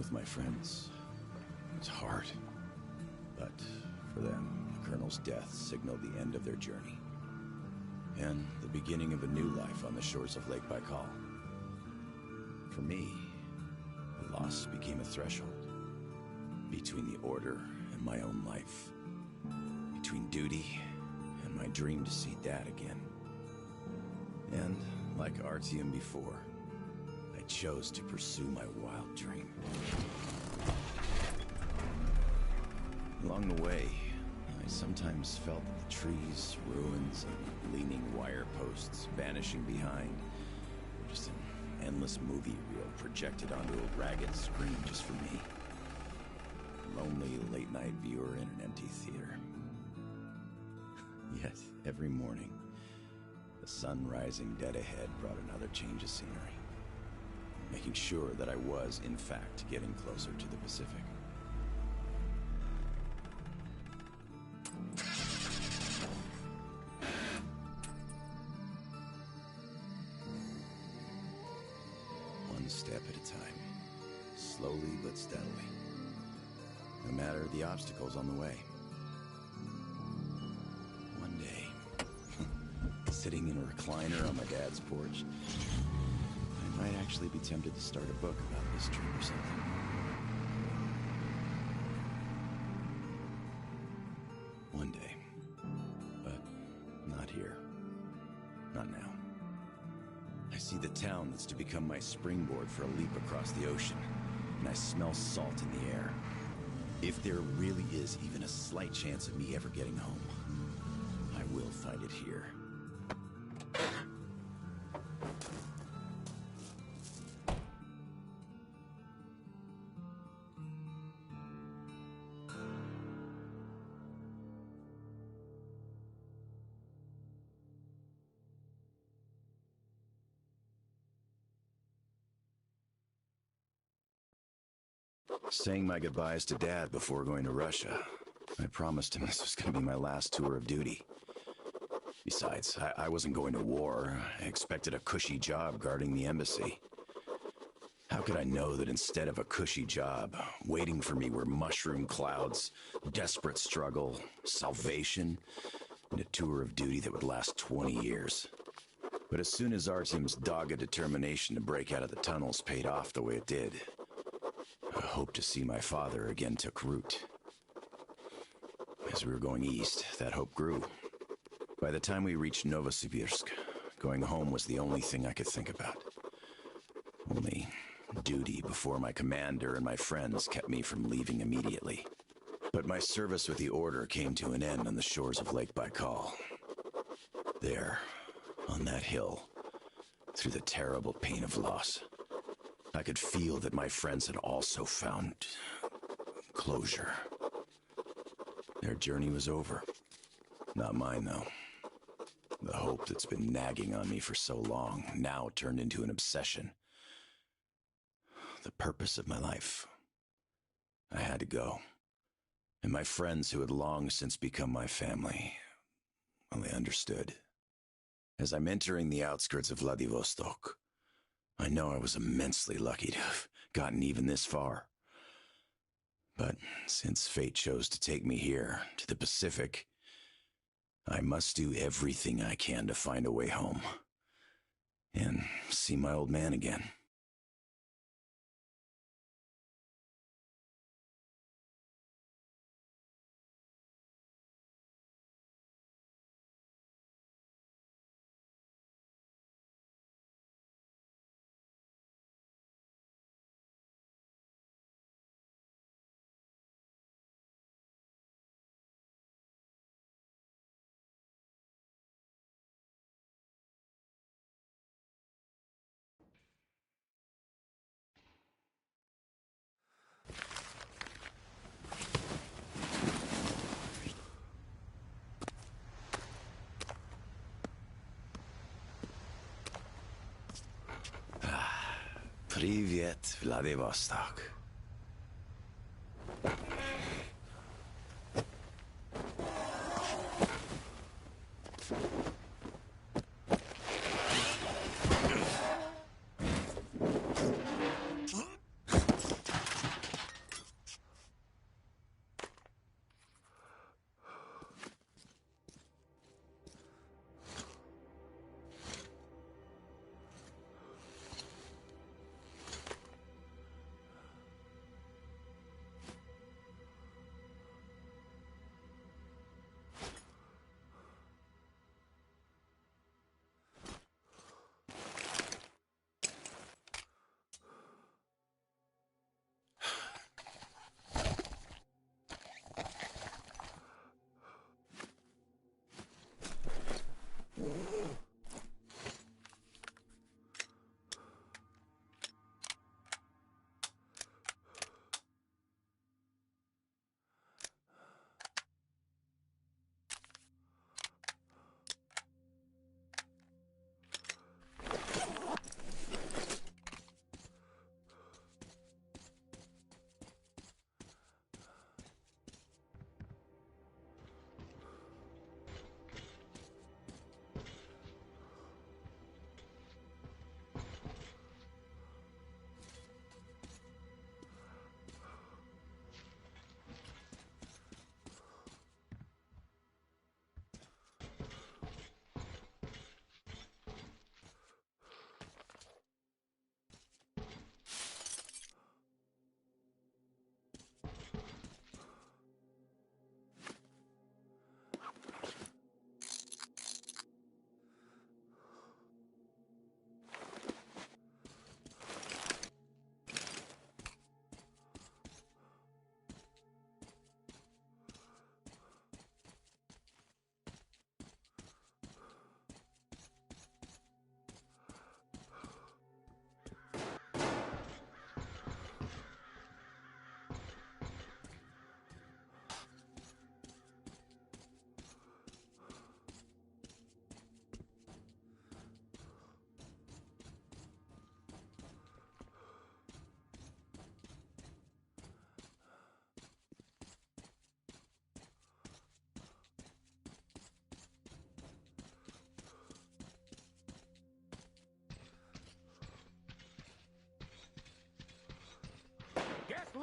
with my friends. It's hard. But for them, the Colonel's death signaled the end of their journey. And the beginning of a new life on the shores of Lake Baikal. For me, the loss became a threshold. Between the Order and my own life. Between duty and my dream to see Dad again. And, like Artyom before, I chose to pursue my wild dream. Along the way, I sometimes felt that the trees, ruins, and leaning wire posts vanishing behind were just an endless movie reel projected onto a ragged screen just for me. A lonely late-night viewer in an empty theater. Yet, every morning, the sun rising dead ahead brought another change of scenery, making sure that I was, in fact, getting closer to the Pacific. One step at a time, slowly but steadily, no matter the obstacles on the way. One day, sitting in a recliner on my dad's porch, I might actually be tempted to start a book about this dream or something. One day. But not here. Not now. I see the town that's to become my springboard for a leap across the ocean, and I smell salt in the air. If there really is even a slight chance of me ever getting home, I will find it here. Saying my goodbyes to Dad before going to Russia. I promised him this was going to be my last tour of duty. Besides, I wasn't going to war. I expected a cushy job guarding the embassy. How could I know that instead of a cushy job, waiting for me were mushroom clouds, desperate struggle, salvation, and a tour of duty that would last 20 years? But as soon as Artyom's dogged determination to break out of the tunnels paid off the way it did, a hope to see my father again took root. As we were going east, that hope grew. By the time we reached Novosibirsk, going home was the only thing I could think about. Only duty before my commander and my friends kept me from leaving immediately. But my service with the Order came to an end on the shores of Lake Baikal. There, on that hill, through the terrible pain of loss, I could feel that my friends had also found closure. Their journey was over. Not mine, though. The hope that's been nagging on me for so long now turned into an obsession. The purpose of my life. I had to go. And my friends who had long since become my family, well, they understood. As I'm entering the outskirts of Vladivostok, I know I was immensely lucky to have gotten even this far. But since fate chose to take me here, to the Pacific, I must do everything I can to find a way home. And see my old man again. Привет, Vladivostok.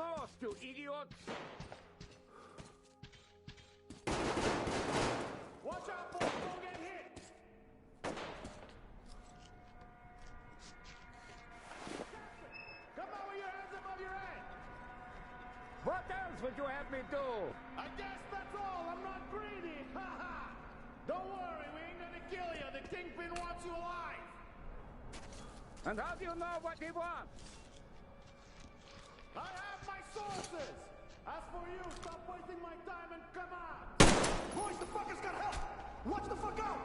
lost, you idiot! Watch out, boys! Don't get hit! Come on with your hands above your head! What else would you have me do? I guess that's all! I'm not greedy! Ha ha! Don't worry, we ain't gonna kill you! The Kingpin wants you alive! And how do you know what he wants? I have my sources! As for you, stop wasting my time and come on! Boys, the fucker's got help! Watch the fuck out!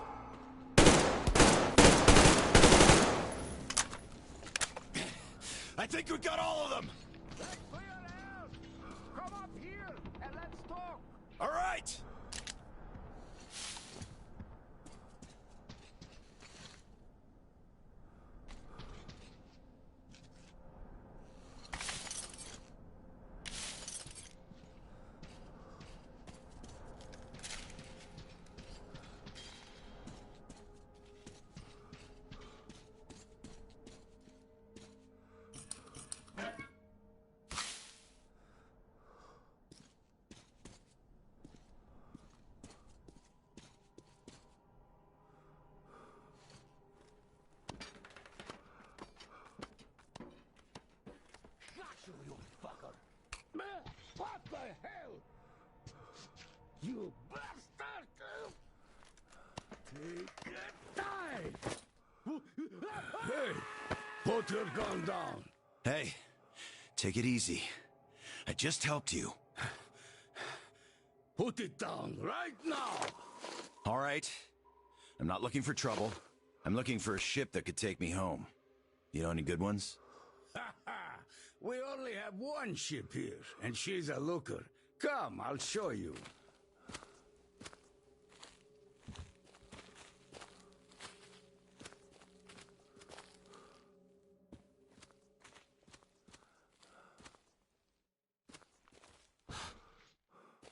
I think we got all of them! Let's clear out! Come up here and let's talk! All right! You fucker! What the hell? You bastard! Take it time! Hey! Put your gun down! Hey, take it easy. I just helped you. Put it down right now! All right. I'm not looking for trouble. I'm looking for a ship that could take me home. You know any good ones? We only have one ship here, and she's a looker. Come, I'll show you.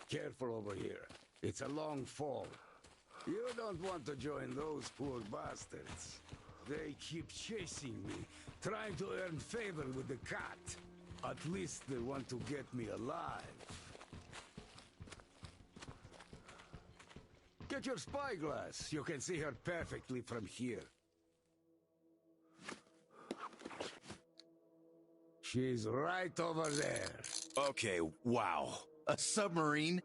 Careful over here. It's a long fall. You don't want to join those poor bastards. They keep chasing me, trying to earn favor with the cat. At least they want to get me alive. Get your spyglass. You can see her perfectly from here. She's right over there. Okay, wow. A submarine?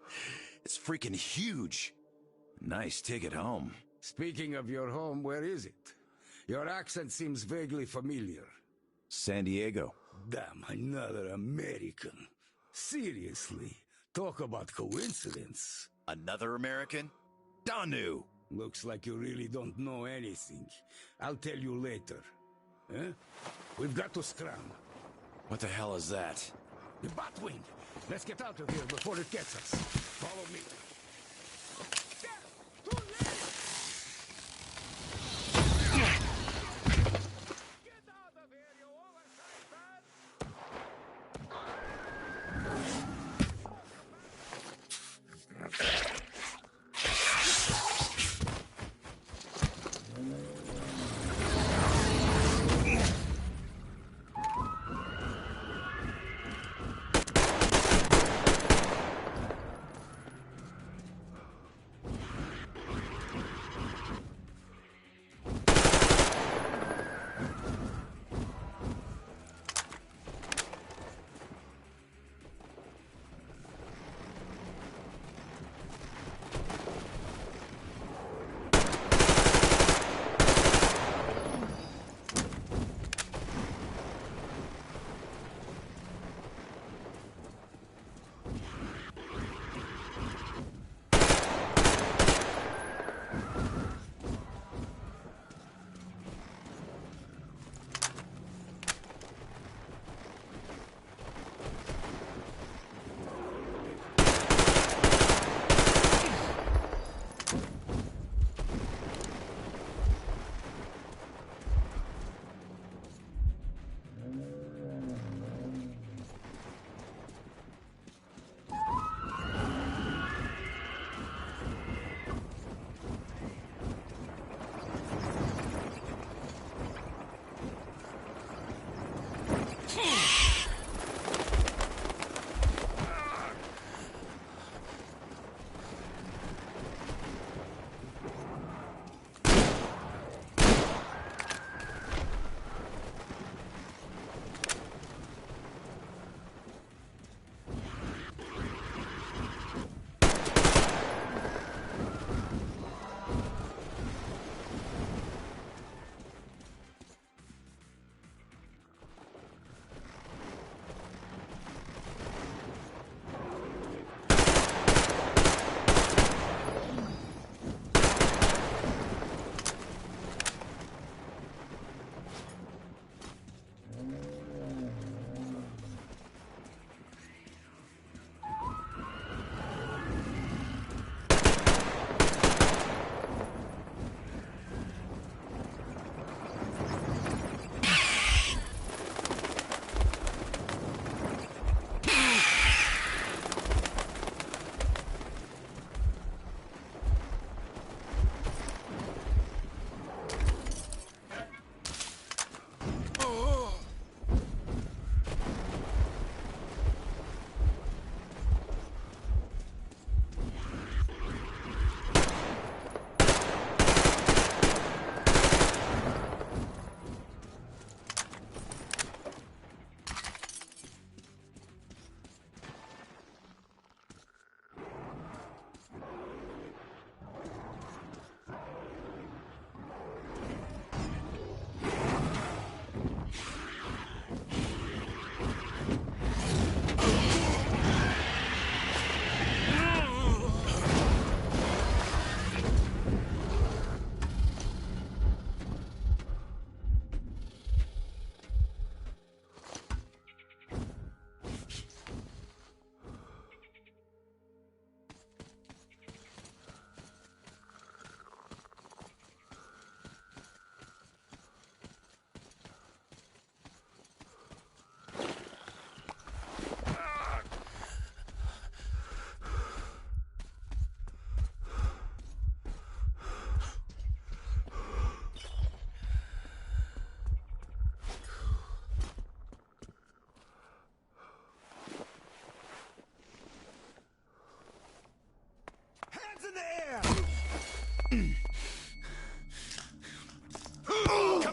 It's freaking huge. Nice ticket home. Speaking of your home, where is it? Your accent seems vaguely familiar. San Diego. Damn, another American. Seriously, talk about coincidence. Another American? Danu! Looks like you really don't know anything. I'll tell you later. Huh? We've got to scram. What the hell is that? The Batwing! Let's get out of here before it gets us. Follow me. Too late! Get out of here, you oversized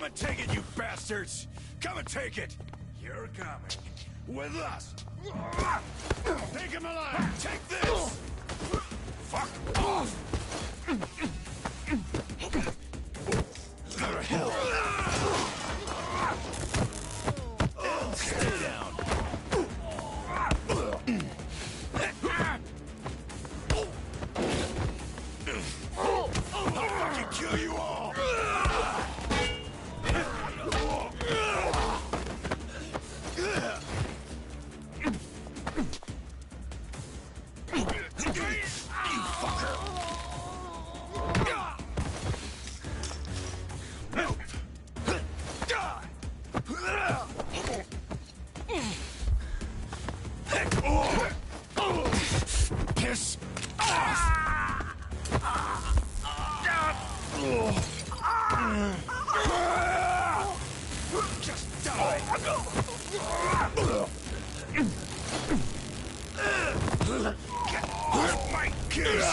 and take it, you bastards! Come and take it! You're coming. With us! Take him alive! Take this! Fuck off! Go to hell! Stay down! I'll fucking kill you all! Piss off! Just die! Get off my kiss!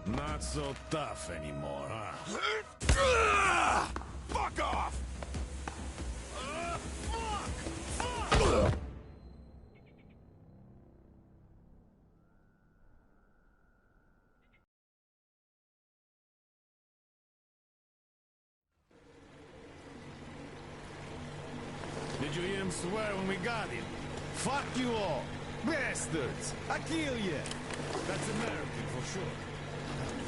Not so tough anymore, huh? Fuck off! Did you hear him swear when we got him? Fuck you all! Bastards! I kill you! That's American for sure.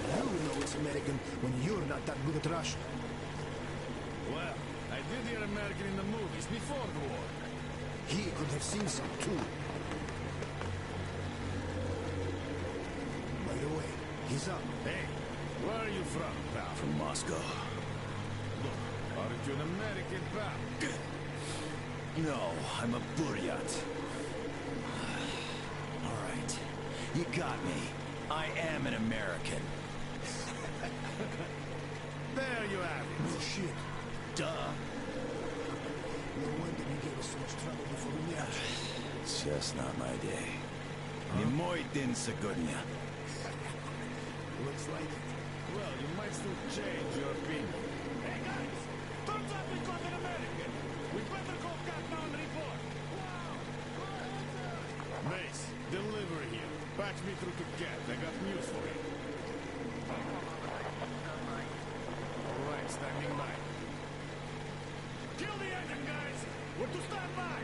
You know it's American when you're not that good at Russian. Well, I did hear American in the movies before the war. He could have seen some too. By the way, he's up. Hey, where are you from, pal? From Moscow. Look, aren't you an American, pal? No, I'm a Buryat. All right, you got me. I am an American. There you have it. No shit. Duh. No wonder you gave us so much trouble before the match. It's just not my day. Не мой день сегодня. Looks like it. Well, you might still change your opinion. Hey, guys! Turns out we got an American! We better go cat now and report! Wow! Mace, delivery here. Patch me through to Cat. I got news for him. Alright, standing by. Kill the engine, guys! We're to stand by!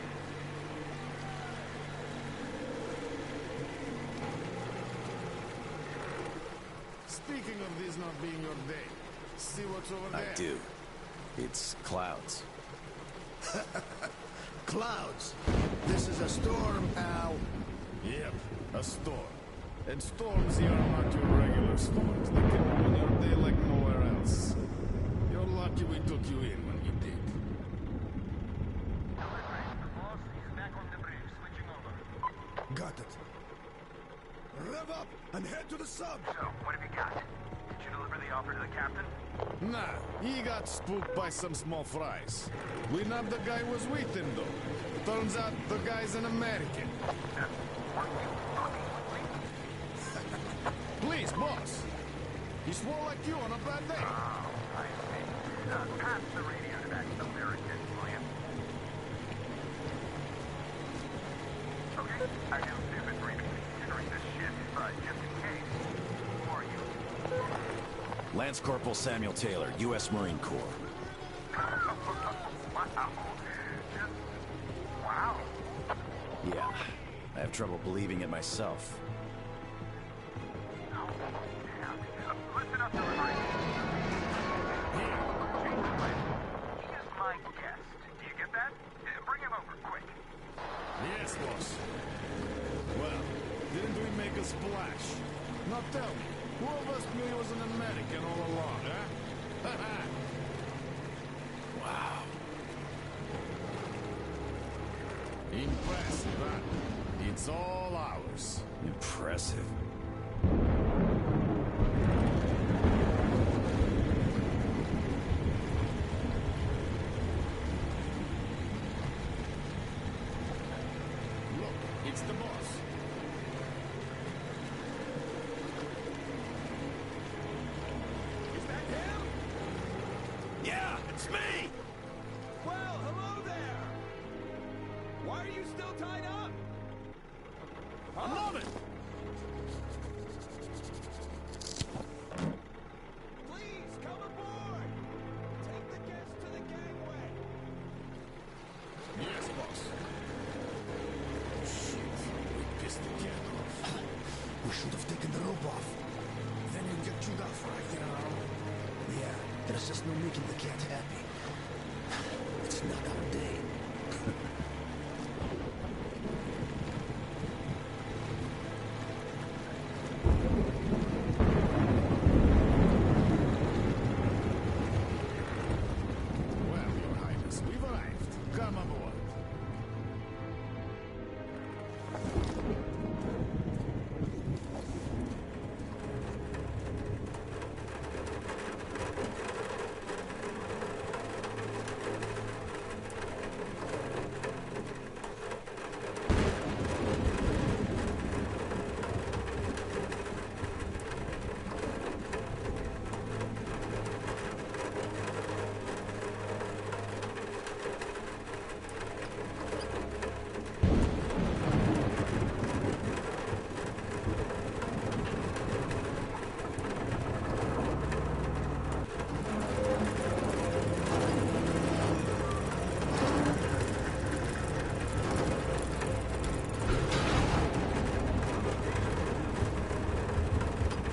Speaking of this not being your day, see what's over there? I do. It's clouds. Clouds. This is a storm, Al. Yep, a storm. And storms here are not your regular storms. They can ruin your day like nowhere else. You're lucky we took you in when we did. Got it. Rev up and head to the sub. So, what have you got? Did you deliver the offer to the captain? Nah, he got spooked by some small fries. We nabbed the guy who was with him, though. Turns out the guy's an American. Please, boss. He swore like you on a bad day. Oh, I see. Pass the radio to that American, will you? Okay, I know stupid for even considering this shit, but just in case, who are you? Lance Corporal Samuel Taylor, U.S. Marine Corps. Wow. Just... wow. Yeah, I have trouble believing it myself. Oh, damn. Listen up, delivery. Here, change the plan. He is my guest. Do you get that? Bring him over, quick. Yes, boss. Well, didn't we make a splash? Now tell me, who of us knew he was an American all along, huh? Wow. Impressive, huh? It's all ours. Impressive. the boss. Is that him? Yeah, it's me! Well, hello there! Why are you still tied up? I love it! Please, come aboard! Take the guests to the gangway! Yes, boss. Shit, we pissed the cat off. We should have taken the rope off. Then you get chewed off right there around. Yeah, there's just no making the cat happy. It's not our day. Well, Your Highness, we've arrived. Come aboard.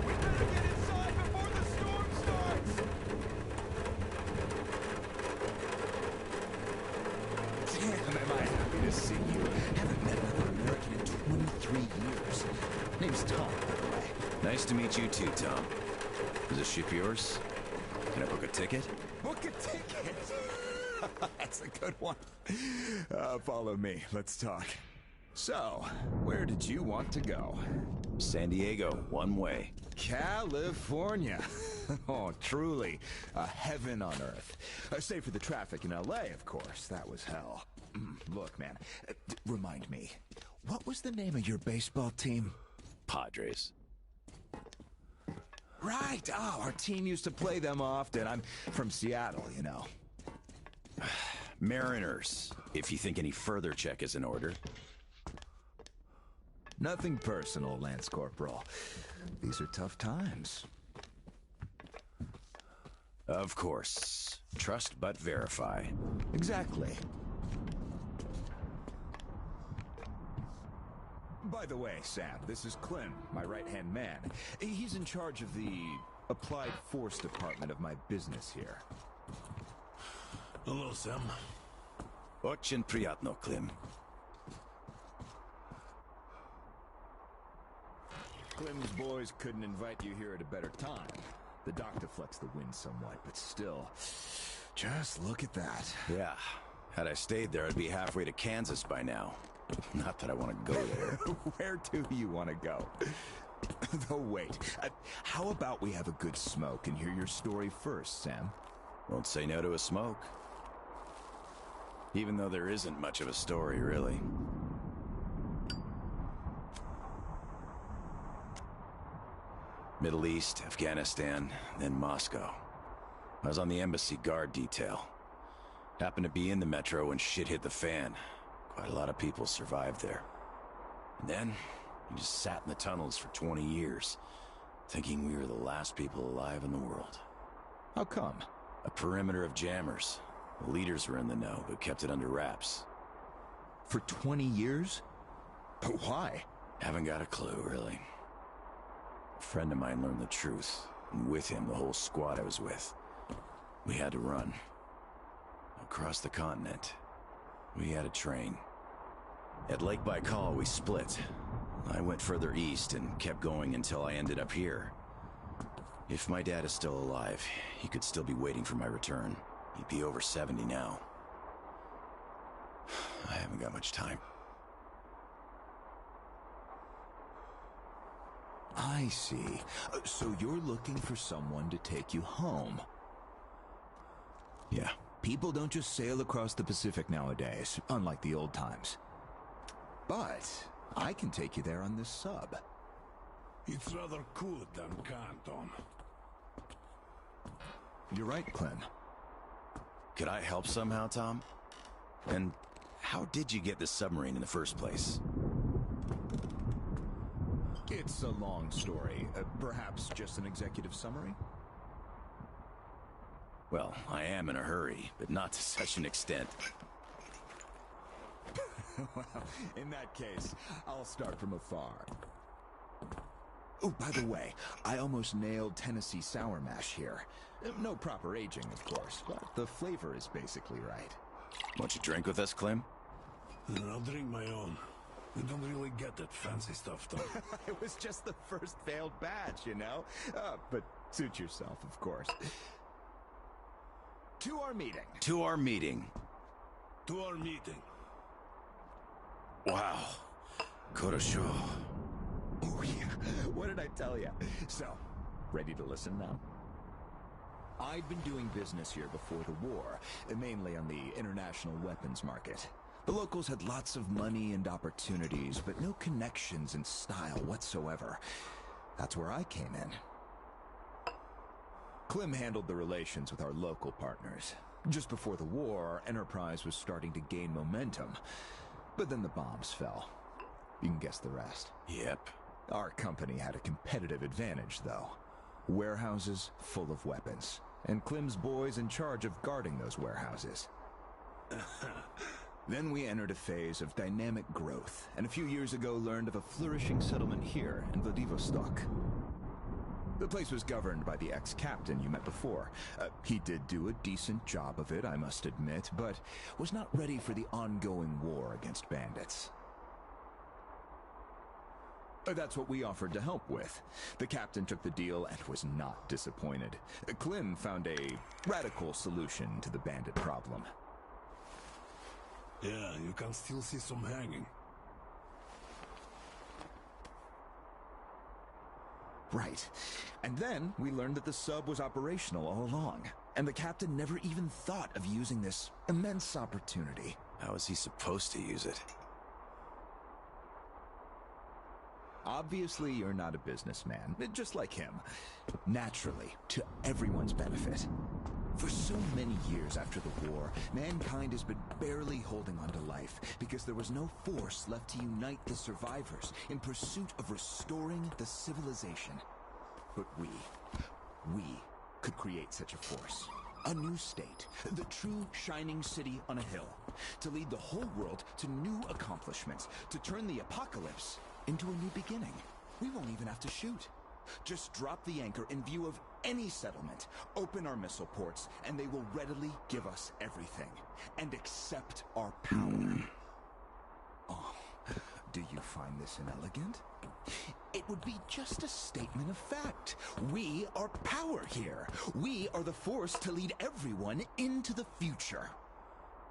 We better get inside before the storm starts! Damn, am I happy to see you. Haven't met another American in 23 years. Name's Tom, by the way. Nice to meet you too, Tom. Is this ship yours? Can I book a ticket? Book a ticket. That's a good one. Follow me. Let's talk. So, where did you want to go? San Diego, one way. California. Oh, truly a heaven on earth. Save for the traffic in LA, of course. That was hell. Look, man, remind me, what was the name of your baseball team? Padres. Right. Oh, our team used to play them often. I'm from Seattle, you know. Mariners, if you think any further check is in order. Nothing personal, Lance Corporal. These are tough times. Of course. Trust but verify. Exactly. By the way, Sam, this is Clem, my right-hand man. He's in charge of the Applied Force department of my business here. Hello, Sam. Очень приятно, Clem. Clem's boys couldn't invite you here at a better time. The dock deflects the wind somewhat, but still. Just look at that. Yeah. Had I stayed there, I'd be halfway to Kansas by now. Not that I want to go there. Where do you want to go? Though wait, how about we have a good smoke and hear your story first, Sam? Won't say no to a smoke. Even though there isn't much of a story, really. Middle East, Afghanistan, then Moscow. I was on the embassy guard detail. Happened to be in the metro when shit hit the fan. Quite a lot of people survived there. And then, we just sat in the tunnels for 20 years, thinking we were the last people alive in the world. How come? A perimeter of jammers. The leaders were in the know, but kept it under wraps. For 20 years? But why? Haven't got a clue, really. A friend of mine learned the truth, and with him, the whole squad I was with. We had to run. Across the continent. We had a train. At Lake Baikal, we split. I went further east and kept going until I ended up here. If my dad is still alive, he could still be waiting for my return. He'd be over 70 now. I haven't got much time. I see. So you're looking for someone to take you home. Yeah. People don't just sail across the Pacific nowadays, unlike the old times. But I can take you there on this sub. It's rather could than can, Tom. You're right, Clem. Could I help somehow, Tom? And how did you get this submarine in the first place? It's a long story. Perhaps just an executive summary? Well, I am in a hurry, but not to such an extent. Well, in that case, I'll start from afar. Oh, by the way, I almost nailed Tennessee sour mash here. No proper aging, of course, but the flavor is basically right. Won't you drink with us, Clem? I'll drink my own. We don't really get that fancy stuff, Tom. It was just the first failed batch, you know? But suit yourself, of course. To our meeting. To our meeting. To our meeting. Wow. Korosho. Oh, yeah. What did I tell you? So, ready to listen now? I'd been doing business here before the war, mainly on the international weapons market. The locals had lots of money and opportunities, but no connections and style whatsoever. That's where I came in. Clem handled the relations with our local partners. Just before the war, our enterprise was starting to gain momentum. But then the bombs fell. You can guess the rest. Yep. Our company had a competitive advantage, though. Warehouses full of weapons. And Clem's boys in charge of guarding those warehouses. Then we entered a phase of dynamic growth, and a few years ago learned of a flourishing settlement here in Vladivostok. The place was governed by the ex-captain you met before. He did do a decent job of it, I must admit, but was not ready for the ongoing war against bandits. That's what we offered to help with. The captain took the deal and was not disappointed. Clem found a radical solution to the bandit problem. Yeah, you can still see some hanging. Right. And then we learned that the sub was operational all along, and the captain never even thought of using this immense opportunity. How is he supposed to use it? Obviously, you're not a businessman, just like him. Naturally, to everyone's benefit. For so many years after the war, mankind has been barely holding on to life because there was no force left to unite the survivors in pursuit of restoring the civilization. But we could create such a force. A new state, the true shining city on a hill, to lead the whole world to new accomplishments, to turn the apocalypse into a new beginning. We won't even have to shoot. Just drop the anchor in view of any settlement, open our missile ports, and they will readily give us everything, and accept our power. Oh, do you find this inelegant? It would be just a statement of fact. We are power here. We are the force to lead everyone into the future.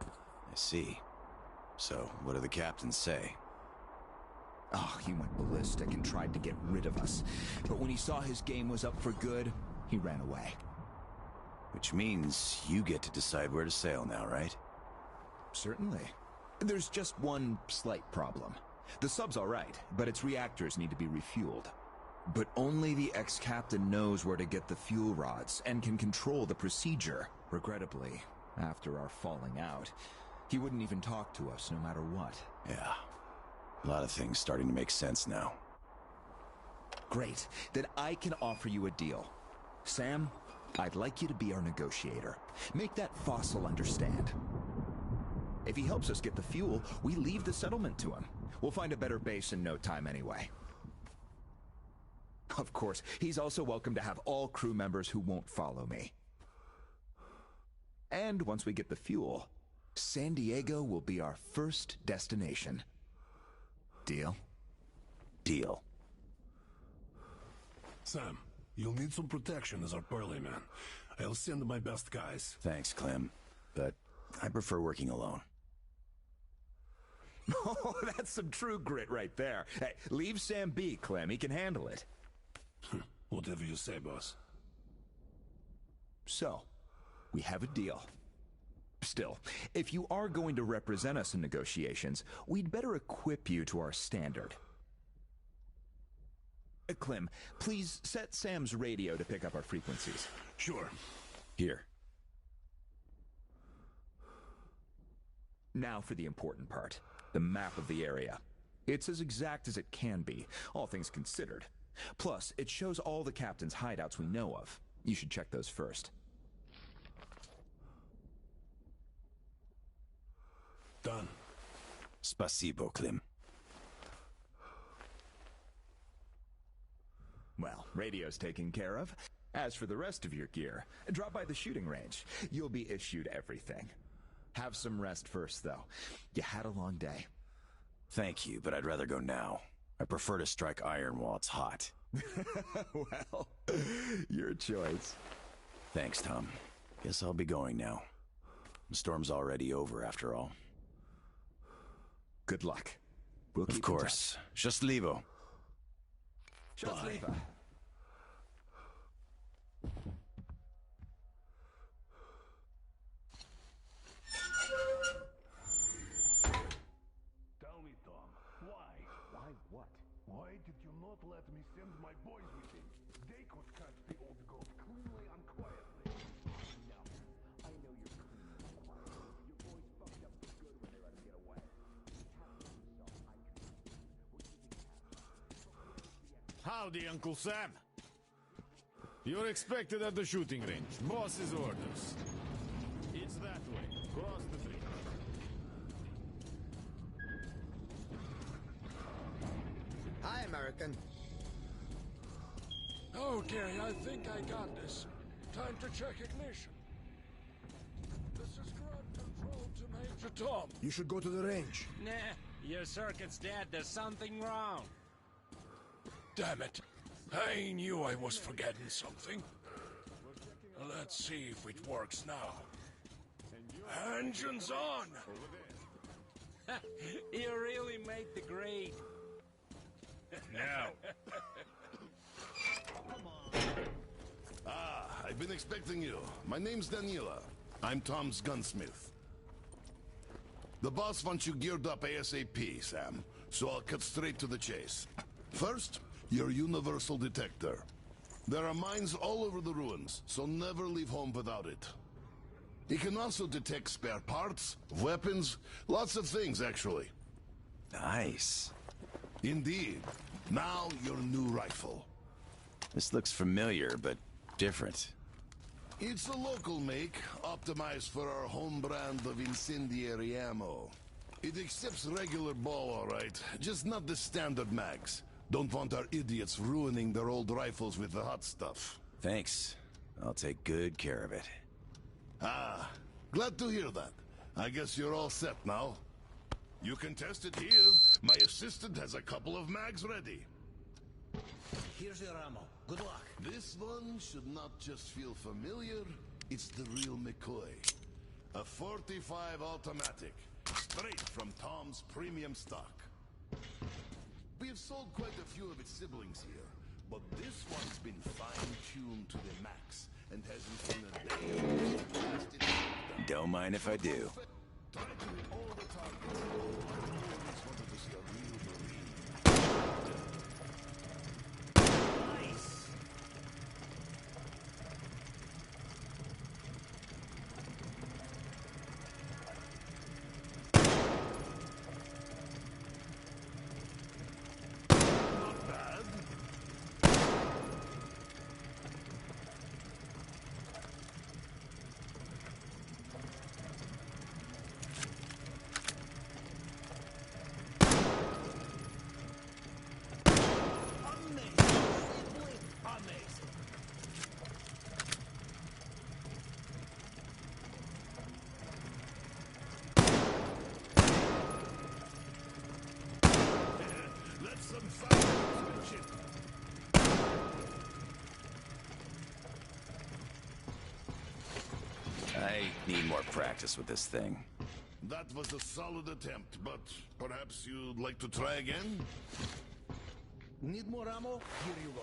I see. So, what do the captains say? Oh, he went ballistic and tried to get rid of us. But when he saw his game was up for good, he ran away. Which means you get to decide where to sail now, right? Certainly. There's just one slight problem. The sub's all right, but its reactors need to be refueled. But only the ex-captain knows where to get the fuel rods and can control the procedure. Regrettably, after our falling out, he wouldn't even talk to us no matter what. Yeah. A lot of things starting to make sense now. Great. Then I can offer you a deal. Sam, I'd like you to be our negotiator. Make that fossil understand. If he helps us get the fuel, we leave the settlement to him. We'll find a better base in no time anyway. Of course, he's also welcome to have all crew members who won't follow me. And once we get the fuel, San Diego will be our first destination. Deal? Deal. Sam, you'll need some protection as our Pearly man. I'll send my best guys. Thanks, Clem. But I prefer working alone. Oh, that's some true grit right there. Hey, leave Sam be, Clem. He can handle it. Whatever you say, boss. So, we have a deal. Still, if you are going to represent us in negotiations, we'd better equip you to our standard. Clem, please set Sam's radio to pick up our frequencies. Sure. Here. Now for the important part, the map of the area. It's as exact as it can be, all things considered. Plus, it shows all the captain's hideouts we know of. You should check those first. Done. Spasibo, Clem. Well, radio's taken care of. As for the rest of your gear, drop by the shooting range. You'll be issued everything. Have some rest first, though. You had a long day. Thank you, but I'd rather go now. I prefer to strike iron while it's hot. Well, your choice. Thanks, Tom. Guess I'll be going now. The storm's already over, after all. Good luck. We'll keep Of course. Счастливо. Счастливо. Tell me, Tom, why? Why what? Why did you not let me send my boys with him? They could catch the old goat cleanly and quietly. No. I know you're clean and quiet. Your boys fucked up for good when they let him get away. Captain himself, I trust him. What do you think happened? Howdy, Uncle Sam. You're expected at the shooting range. Boss's orders. It's that way. Cross the bridge. Hi, American. Okay, I think I got this. Time to check ignition. This is ground control to Major Tom. You should go to the range. Nah, your circuit's dead. There's something wrong. Damn it. I knew I was forgetting something. Let's see if it works now. Engines on! You really made the grade. Now. I've been expecting you. My name's Daniela. I'm Tom's gunsmith. The boss wants you geared up ASAP, Sam, so I'll cut straight to the chase. First, your universal detector. There are mines all over the ruins, so never leave home without it. It can also detect spare parts, weapons, lots of things, actually. Nice. Indeed. Now, your new rifle. This looks familiar, but different. It's a local make, optimized for our home brand of incendiary ammo. It accepts regular ball, all right, just not the standard mags. Don't want our idiots ruining their old rifles with the hot stuff. Thanks. I'll take good care of it. Ah, glad to hear that. I guess you're all set now. You can test it here. My assistant has a couple of mags ready. Here's your ammo. Good luck. This one should not just feel familiar, it's the real McCoy. A 45 automatic, straight from Tom's premium stock. We have sold quite a few of its siblings here, but this one's been fine-tuned to the max and hasn't seen a day of use past its shutdown. Don't mind if I do. Try to hit all the targets. I always wanted to see a real Marine. Nice. Not bad. Amazing. Simply amazing. That's some fine marksmanship. I need more practice with this thing. That was a solid attempt, but perhaps you'd like to try again? Need more ammo? Here you go.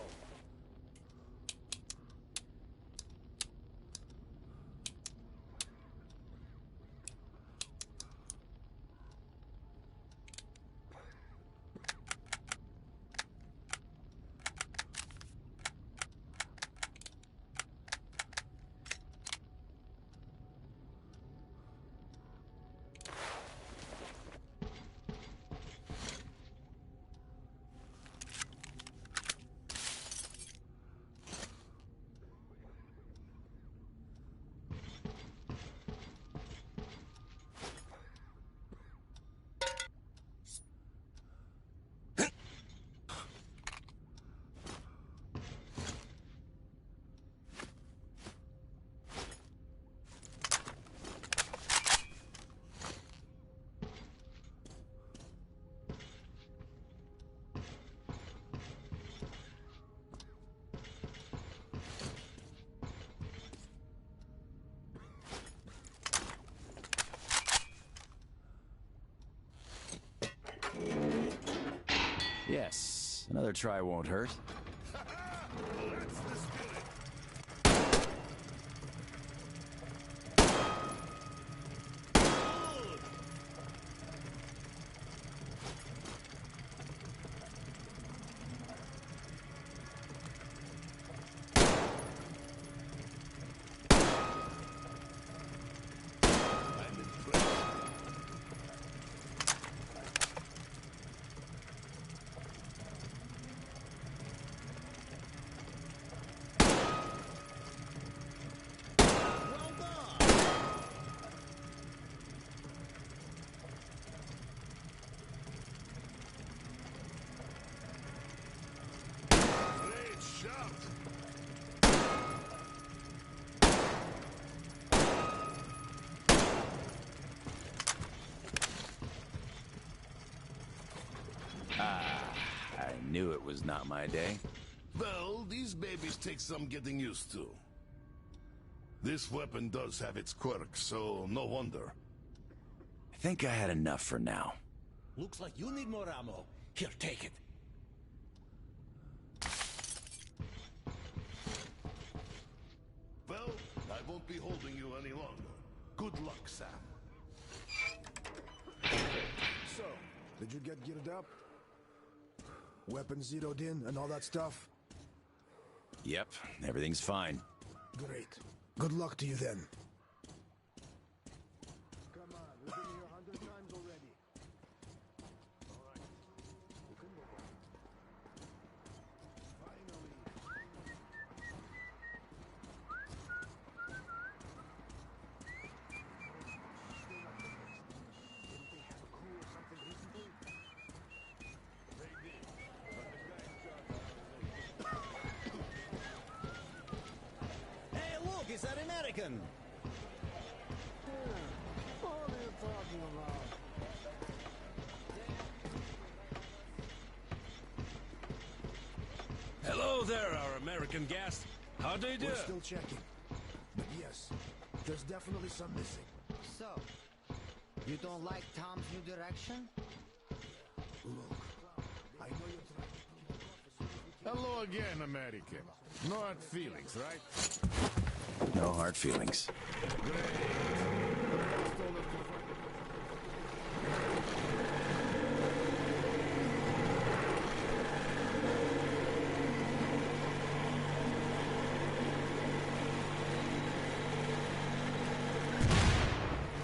Another try won't hurt. That's the spirit. I'm impressed. Great shot. I knew it was not my day. Well, these babies take some getting used to. This weapon does have its quirks, so no wonder. I think I had enough for now. Looks like you need more ammo. Here, take it. Well, I won't be holding you any longer. Good luck, Sam. So, did you get geared up? Weapons zeroed in and all that stuff? Yep, everything's fine. Great. Good luck to you then. Come on, we've been here 100 times already. All right. You can move on. Finally. Didn't they have a coup or something recently? Hey, look, it's an American. What are you talking about? Hello there, our American guest. How do you do? We're still checking. But yes, there's definitely some missing. So, you don't like Tom's new direction? Look, I know you're trying. Hello again, American. No hard feelings, right? No hard feelings.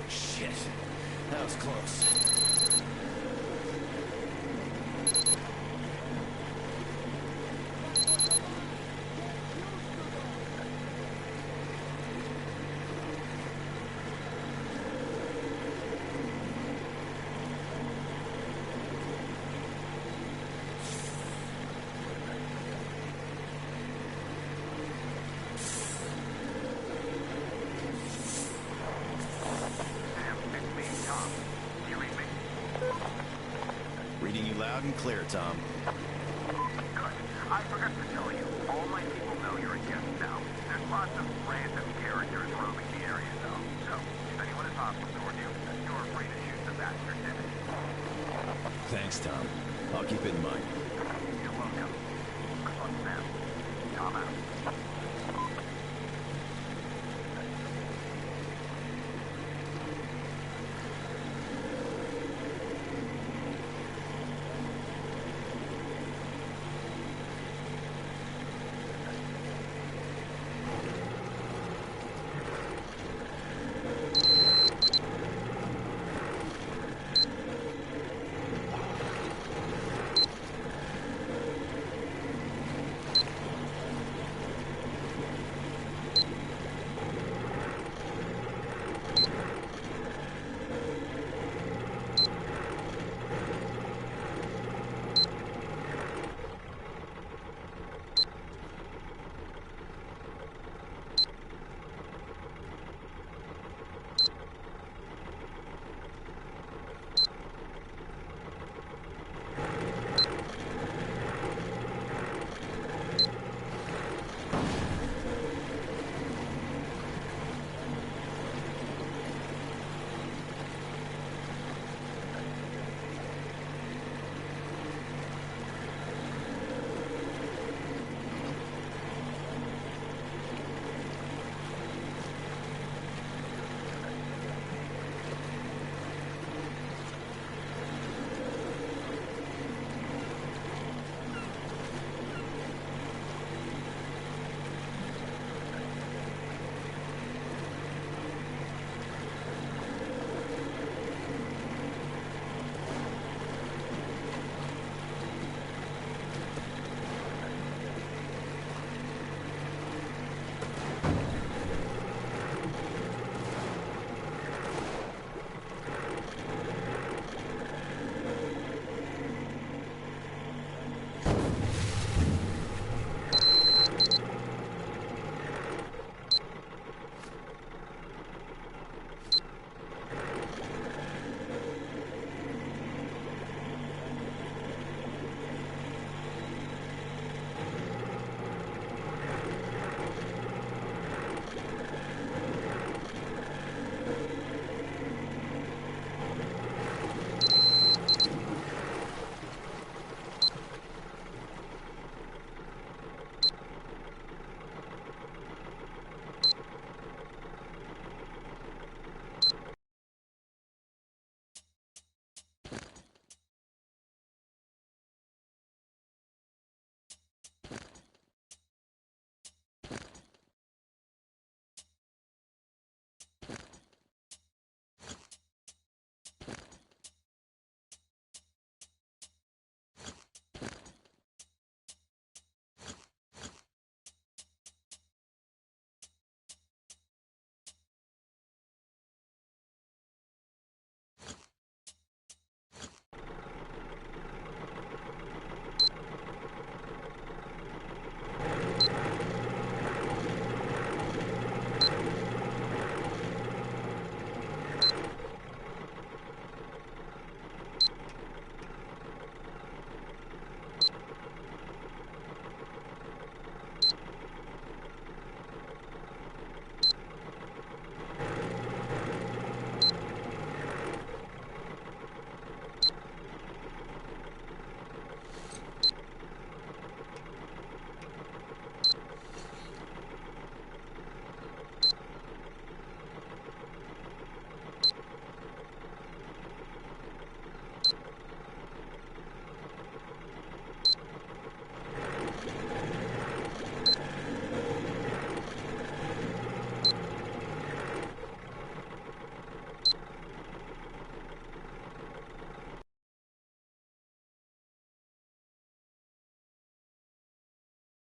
Shit. That was close. Sam, it's me, Tom. Do you read me? Reading you loud and clear, Tom. Good. I forgot to tell you, all my people know you're a guest now. There's lots of random characters roaming the area, though. So, if anyone is hostile toward you, you're free to shoot the bastard dead. Thanks, Tom. I'll keep it in mind. You're welcome. Good luck, Sam. Tom out.